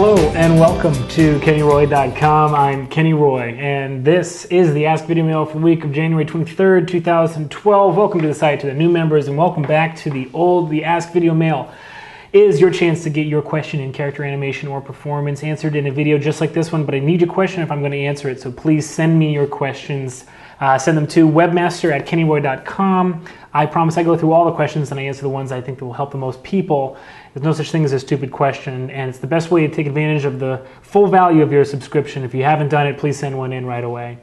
Hello and welcome to KennyRoy.com. I'm Kenny Roy, and this is the Ask Video Mail for the week of January 23rd, 2012. Welcome to the site to the new members, and welcome back to the Ask Video Mail. Is your chance to get your question in character animation or performance answered in a video just like this one, but I need your question if I'm going to answer it, so please send me your questions. Send them to webmaster@kennyroy.com. I promise I go through all the questions and I answer the ones I think that will help the most people. There's no such thing as a stupid question, and it's the best way to take advantage of the full value of your subscription. If you haven't done it, please send one in right away.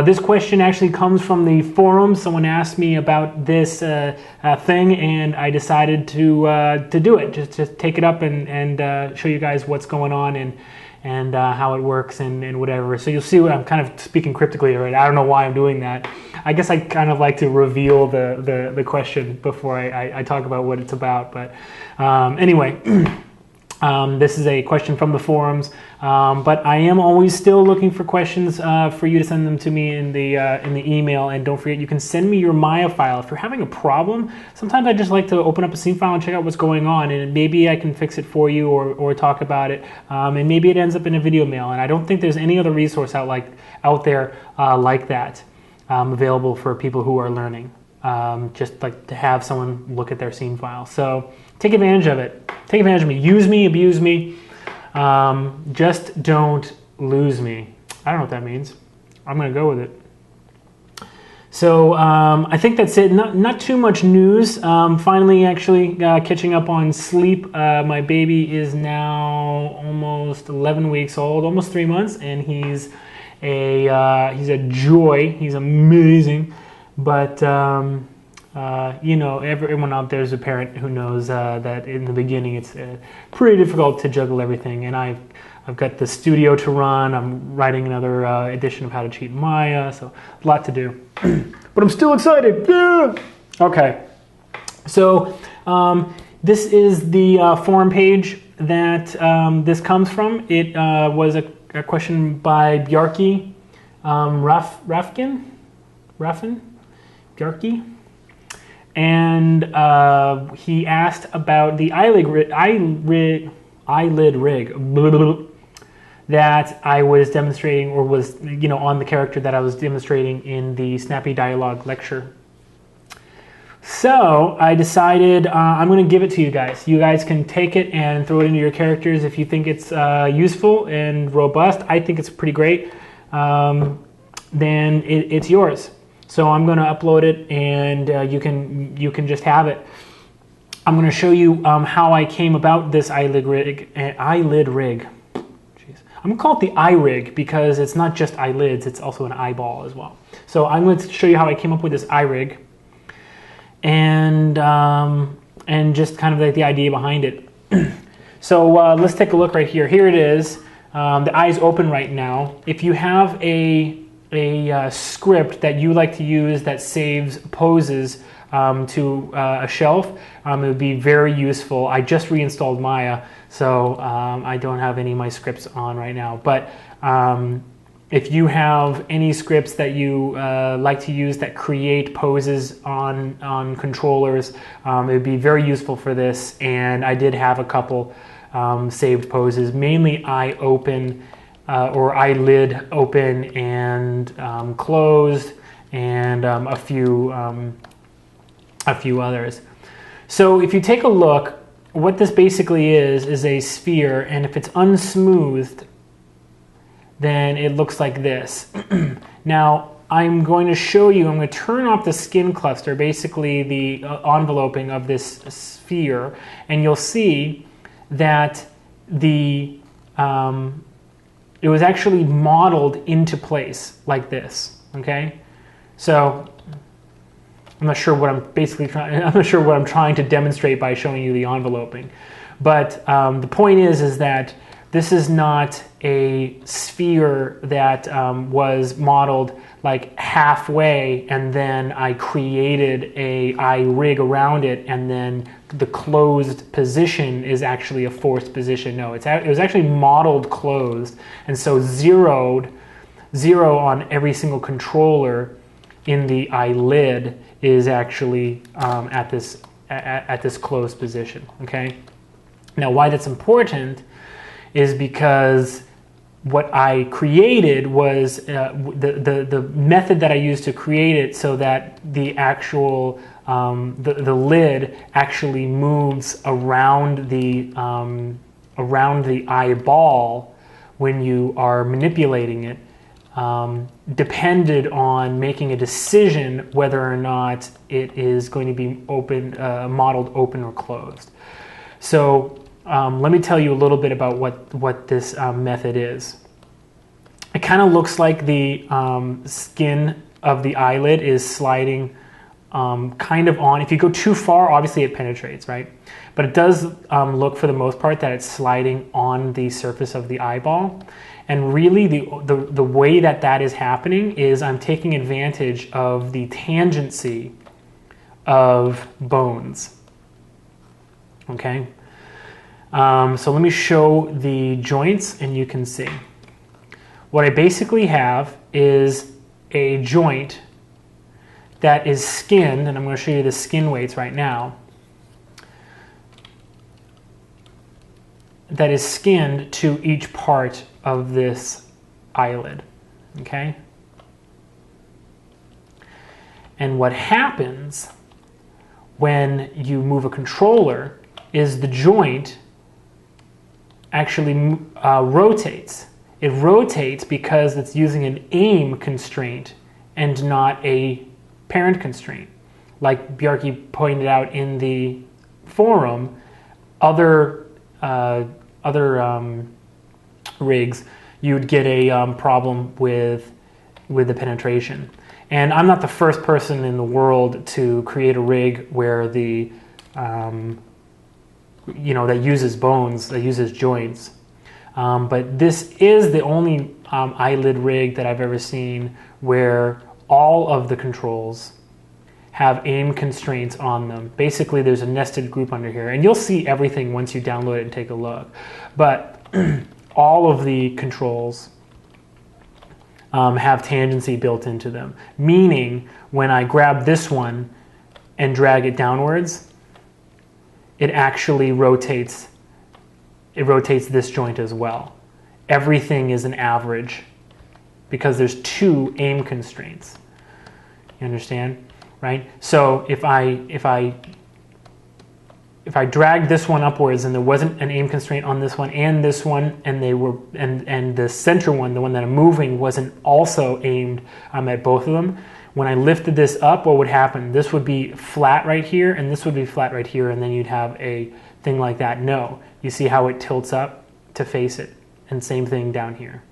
This question actually comes from the forum. Someone asked me about this thing, and I decided to do it, just to take it up and show you guys what's going on and how it works and whatever. So you'll see what I'm kind of speaking cryptically, right? I don't know why I'm doing that. I guess I kind of like to reveal the question before I talk about what it's about. But anyway, this is a question from the forums. But I am always still looking for questions for you to send them to me in the email. And don't forget, you can send me your Maya file. If you're having a problem, sometimes I just like to open up a scene file and check out what's going on, and maybe I can fix it for you or talk about it. And maybe it ends up in a video mail. And I don't think there's any other resource out there like that available for people who are learning. Just like to have someone look at their scene file. So take advantage of it. Take advantage of me. Use me, abuse me. Just don't lose me. I don't know what that means. I'm going to go with it. So I think that's it. Not too much news. Finally, actually catching up on sleep. My baby is now almost 11 weeks old, almost 3 months, and he's a joy. He's amazing. But you know, everyone out there is a parent who knows that in the beginning it's pretty difficult to juggle everything. And I've got the studio to run. I'm writing another edition of How to Cheat Maya, so a lot to do. But I'm still excited. Yeah! Okay, so this is the forum page that this comes from. It was a question by Bjarki Raffin, Bjarki. And he asked about the eyelid rig that I was demonstrating, or was, you know, on the character that I was demonstrating in the Snappy Dialogue lecture. So I decided I'm going to give it to you guys. You guys can take it and throw it into your characters if you think it's useful and robust. I think it's pretty great. Then it's yours. So I'm going to upload it, and you can just have it. I'm going to show you how I came about this eyelid rig. Jeez. I'm going to call it the eye rig because it's not just eyelids; it's also an eyeball as well. So I'm going to show you how I came up with this eye rig, and just kind of like the idea behind it. So let's take a look right here. Here it is. The eye's open right now. If you have a script that you like to use that saves poses to a shelf, it would be very useful. I just reinstalled Maya, so I don't have any of my scripts on right now. But if you have any scripts that you like to use that create poses on controllers, it would be very useful for this. And I did have a couple saved poses, mainly eye open, or eyelid open and closed, and a few others. So if you take a look, what this basically is a sphere, and if it's unsmoothed, then it looks like this. Now I'm going to show you, I'm going to turn off the skin cluster, basically the enveloping of this sphere, and you'll see that it was actually modeled into place like this. Okay, so I'm not sure what I'm trying to demonstrate by showing you the enveloping, but the point is that this is not a sphere that was modeled like halfway and then I created a eye rig around it, and then the closed position is actually a forced position. No, it was actually modeled closed, and so zero on every single controller in the eyelid is actually at this closed position. Okay. Now, why that's important is because what I created was the method that I used to create it so that the actual the lid actually moves around the eyeball when you are manipulating it, depended on making a decision whether or not it is going to be modeled open or closed. So let me tell you a little bit about what this method is. It kind of looks like the skin of the eyelid is sliding kind of on. If you go too far, obviously it penetrates, right? But it does look for the most part that it's sliding on the surface of the eyeball. And really the way that is happening is I'm taking advantage of the tangency of bones, okay? So let me show the joints and you can see. What I basically have is a joint that is skinned, and I'm going to show you the skin weights right now, that is skinned to each part of this eyelid, okay? And what happens when you move a controller is the joint actually rotates. It rotates because it's using an aim constraint and not a parent constraint. Like Bjarke pointed out in the forum, other rigs, you'd get a problem with the penetration. And I'm not the first person in the world to create a rig where the that uses bones, that uses joints. But this is the only eyelid rig that I've ever seen where all of the controls have aim constraints on them. Basically, there's a nested group under here, and you'll see everything once you download it and take a look. But all of the controls have tangency built into them, meaning when I grab this one and drag it downwards, it actually rotates. It rotates this joint as well. Everything is an average because there's two aim constraints. You understand, right? So if I dragged this one upwards and there wasn't an aim constraint on this one and this one, and they were and the center one, the one that I'm moving, wasn't also aimed at both of them, when I lifted this up, what would happen? This would be flat right here and this would be flat right here, and then you'd have a thing like that. No, you see how it tilts up to face it, and same thing down here.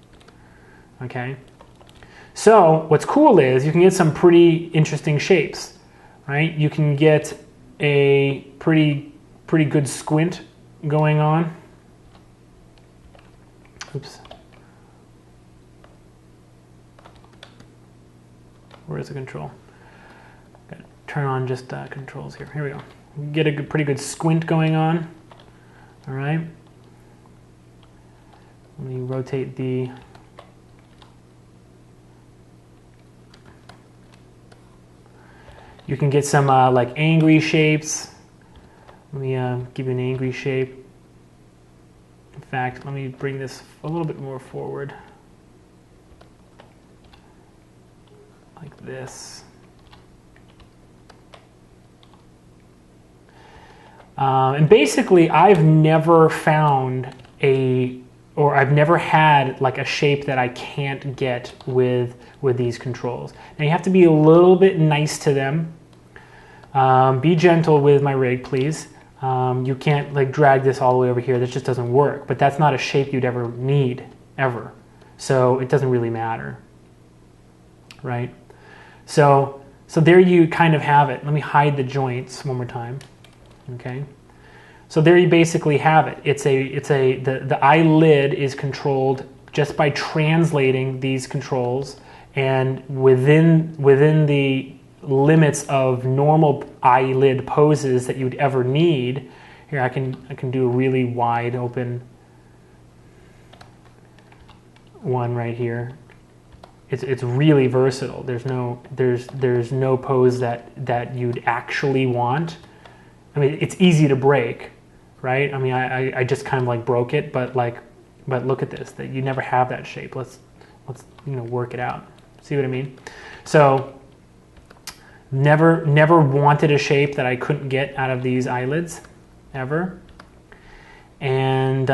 Okay, so what's cool is you can get some pretty interesting shapes, right? You can get a pretty good squint going on. Oops. Where's the control? Gotta turn on just controls here. Here we go. Get a pretty good squint going on. All right. Let me rotate the. You can get some like angry shapes. Let me give you an angry shape. In fact, let me bring this a little bit more forward. Like this. And basically, I've never found I've never had like a shape that I can't get with these controls. Now you have to be a little bit nice to them. Be gentle with my rig, please. You can't like drag this all the way over here. That just doesn't work. But that's not a shape you'd ever need, ever. So it doesn't really matter, right? So there you kind of have it. Let me hide the joints one more time. Okay. So there you basically have it. The eyelid is controlled just by translating these controls, and within the limits of normal eyelid poses that you'd ever need. Here I can do a really wide open one right here. It's really versatile. There's no pose that you'd actually want. I mean, it's easy to break, right? I mean, I just kind of like broke it, but like But look at this, that you never have that shape. Let's work it out. See what I mean? So never wanted a shape that I couldn't get out of these eyelids, ever. And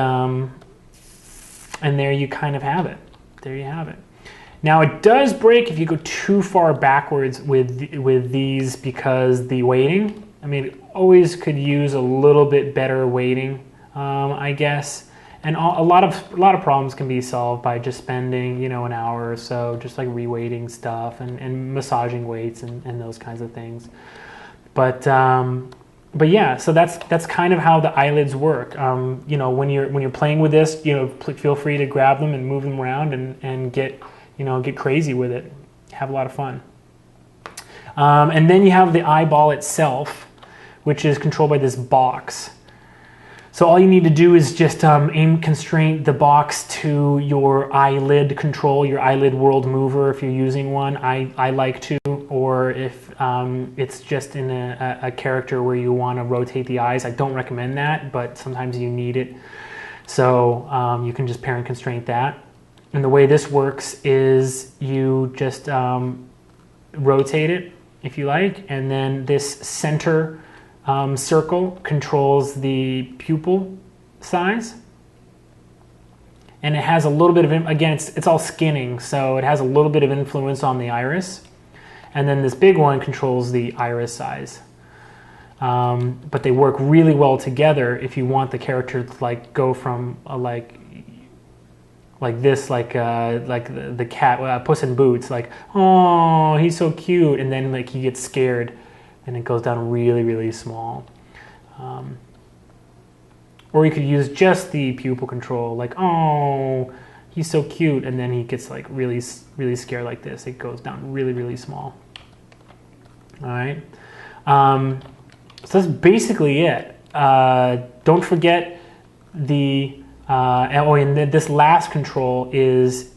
there you kind of have it. There you have it. Now it does break if you go too far backwards with these, because the weighting, I mean, always could use a little bit better weighting, I guess. And a lot of problems can be solved by just spending, an hour or so, just like reweighting stuff and massaging weights and those kinds of things. But yeah, so that's kind of how the eyelids work. When you're playing with this, feel free to grab them and move them around and get crazy with it. Have a lot of fun. And then you have the eyeball itself, which is controlled by this box. So all you need to do is just constrain the box to your eyelid control, your eyelid world mover if you're using one. I like to, or if it's just in a character where you want to rotate the eyes. I don't recommend that, but sometimes you need it. So you can just parent constraint that. And the way this works is you just rotate it if you like, and then this center circle controls the pupil size, and it has a little bit of, again, it's all skinning, so it has a little bit of influence on the iris, and then this big one controls the iris size. But they work really well together if you want the character to go from like this, like the cat, Puss in Boots, oh, he's so cute, and then he gets scared and it goes down really, really small. Or you could use just the pupil control, oh, he's so cute, and then he gets really, really scared like this. It goes down really, really small. All right. So that's basically it. Don't forget and this last control is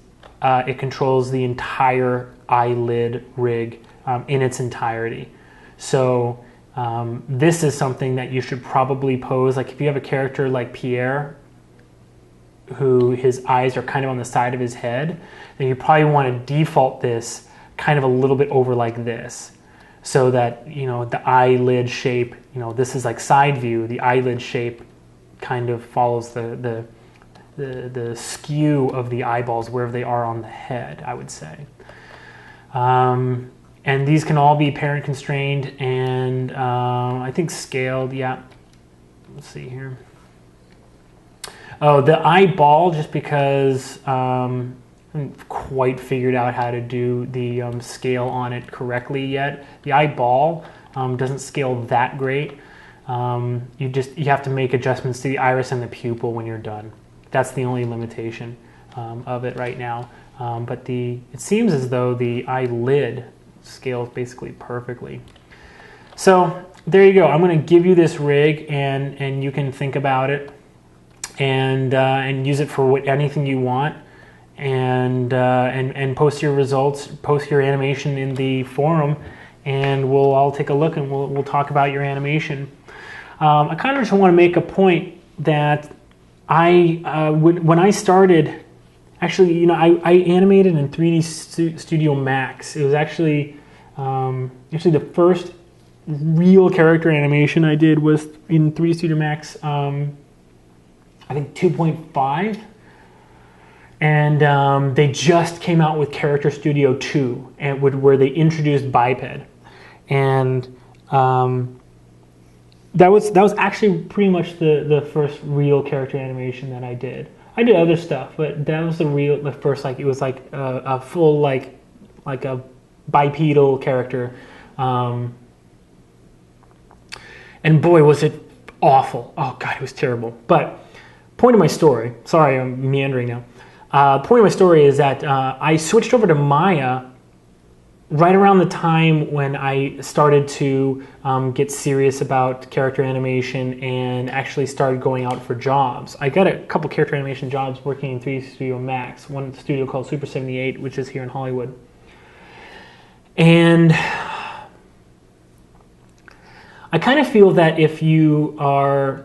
it controls the entire eyelid rig in its entirety. So this is something that you should probably pose. If you have a character like Pierre, who his eyes are kind of on the side of his head, then you probably want to default this kind of a little bit over like this, so that the eyelid shape, this is side view. The eyelid shape kind of follows the skew of the eyeballs wherever they are on the head, I would say. And these can all be parent constrained and I think scaled, yeah. Let's see here. Oh, the eyeball, just because I haven't quite figured out how to do the scale on it correctly yet. The eyeball doesn't scale that great. You have to make adjustments to the iris and the pupil when you're done. That's the only limitation of it right now. But it seems as though the eyelid scales basically perfectly. So there you go. I'm going to give you this rig, and you can think about it and use it for anything you want, and post your results, post your animation in the forum, and we'll all take a look and we'll talk about your animation. I kind of just want to make a point that when I started. Actually, I animated in 3D Studio Max. It was actually the first real character animation I did was in 3D Studio Max, I think 2.5. And they just came out with Character Studio 2, where they introduced biped. And that was actually pretty much the first real character animation that I did. I did other stuff, but that was the first, it was a full, like a bipedal character. And boy, was it awful. Oh God, it was terrible. But point of my story, sorry, I'm meandering now. Point of my story is that I switched over to Maya right around the time when I started to get serious about character animation and actually started going out for jobs. I got a couple character animation jobs working in 3D Studio Max, one studio called Super 78, which is here in Hollywood. And I kind of feel that if you are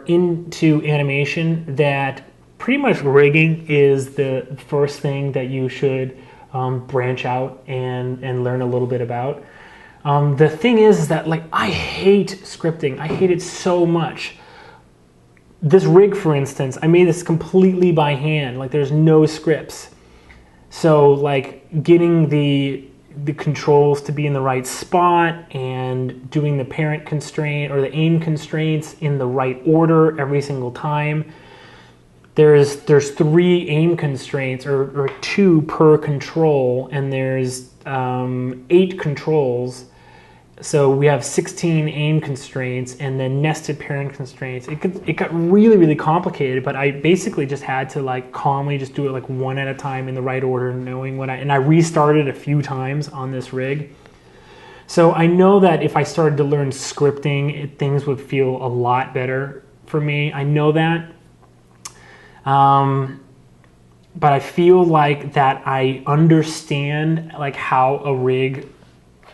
into animation, that pretty much rigging is the first thing that you should branch out and learn a little bit about. The thing is that, like, I hate scripting. I hate it so much. This rig, for instance, I made this completely by hand. Like, there's no scripts. So, like, getting the controls to be in the right spot and doing the parent constraint or the aim constraints in the right order every single time. There's 3 aim constraints or 2 per control, and there's 8 controls. So we have 16 aim constraints and then nested parent constraints. It got really, really complicated, but I basically just had to, like, calmly just do it, like, one at a time in the right order, knowing and I restarted a few times on this rig. So I know that if I started to learn scripting, things would feel a lot better for me. I know that. But I feel like that I understand, like, how a rig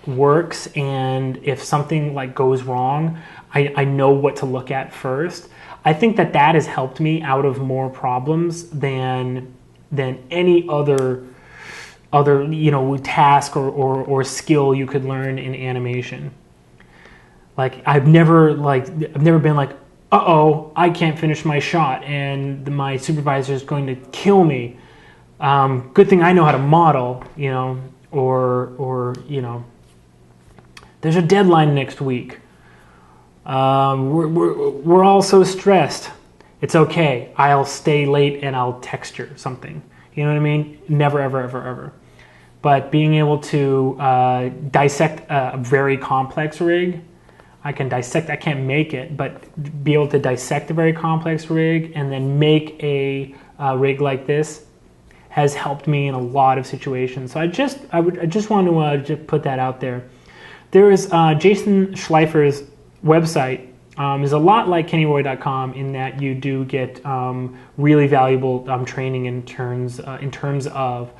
works, and if something, like, goes wrong, I know what to look at first. I think that has helped me out of more problems than any other task or skill you could learn in animation. Like, I've never been like, uh-oh, I can't finish my shot and my supervisor is going to kill me. Good thing I know how to model, or there's a deadline next week. We're all so stressed. It's okay. I'll stay late and I'll texture something. You know what I mean? Never, ever, ever, ever. But being able to dissect a very complex rig, I can't make it, but be able to dissect a very complex rig and then make a rig like this has helped me in a lot of situations. So I just want to just put that out there. There is Jason Schleifer's website is a lot like KennyRoy.com in that you do get really valuable training in terms of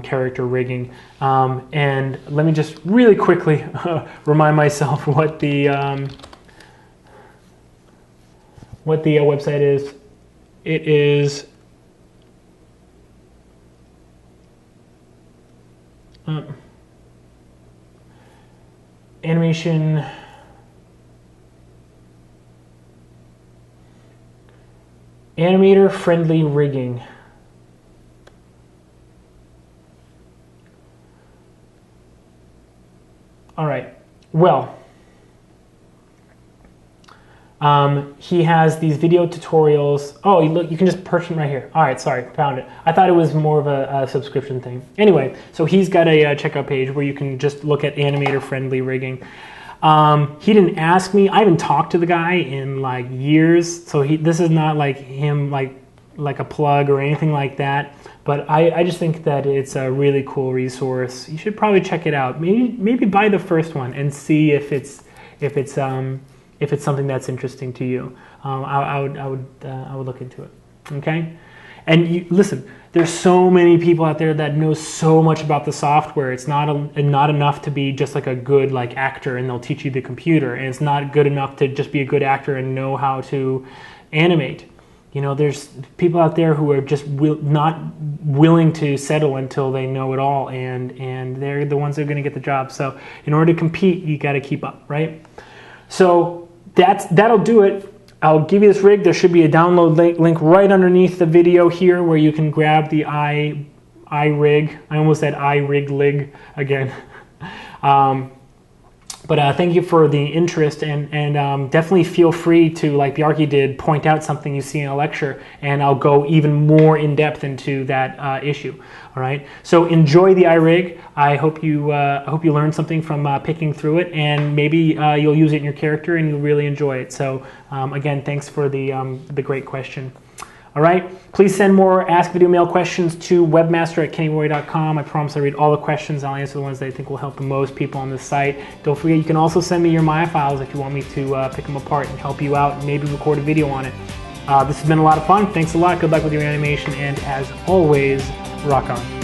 character rigging. And let me just really quickly remind myself what the website is. It is animation animator friendly rigging. All right, well, he has these video tutorials. Oh, look, you can just purchase them right here. All right, sorry, found it. I thought it was more of a subscription thing. Anyway, so he's got a checkout page where you can just look at animator-friendly rigging. He didn't ask me. I haven't talked to the guy in, like, years, so this is not like him, like a plug or anything like that. But I just think that it's a really cool resource. You should probably check it out. Maybe buy the first one and see if it's something that's interesting to you. I would look into it. Okay, and listen. There's so many people out there that know so much about the software. It's not enough to be just like a good, like, actor and they'll teach you the computer, and it's not good enough to just be a good actor and know how to animate. There's people out there who are just not willing to settle until they know it all, and they're the ones that are going to get the job. So in order to compete, you got to keep up, right? So that'll do it. I'll give you this rig. There should be a download link right underneath the video here where you can grab the iRig. I almost said iRig again. But thank you for the interest, and definitely feel free to, like Bjarke did, point out something you see in a lecture, and I'll go even more in depth into that issue. All right. So enjoy the iRig. I hope you learned something from picking through it, and maybe you'll use it in your character and you'll really enjoy it. So again, thanks for the great question. All right, please send more Ask Videomail questions to webmaster@kennyroy.com. I promise I read all the questions. I'll answer the ones that I think will help the most people on this site. Don't forget, you can also send me your Maya files if you want me to pick them apart and help you out and maybe record a video on it. This has been a lot of fun. Thanks a lot. Good luck with your animation, and as always, rock on.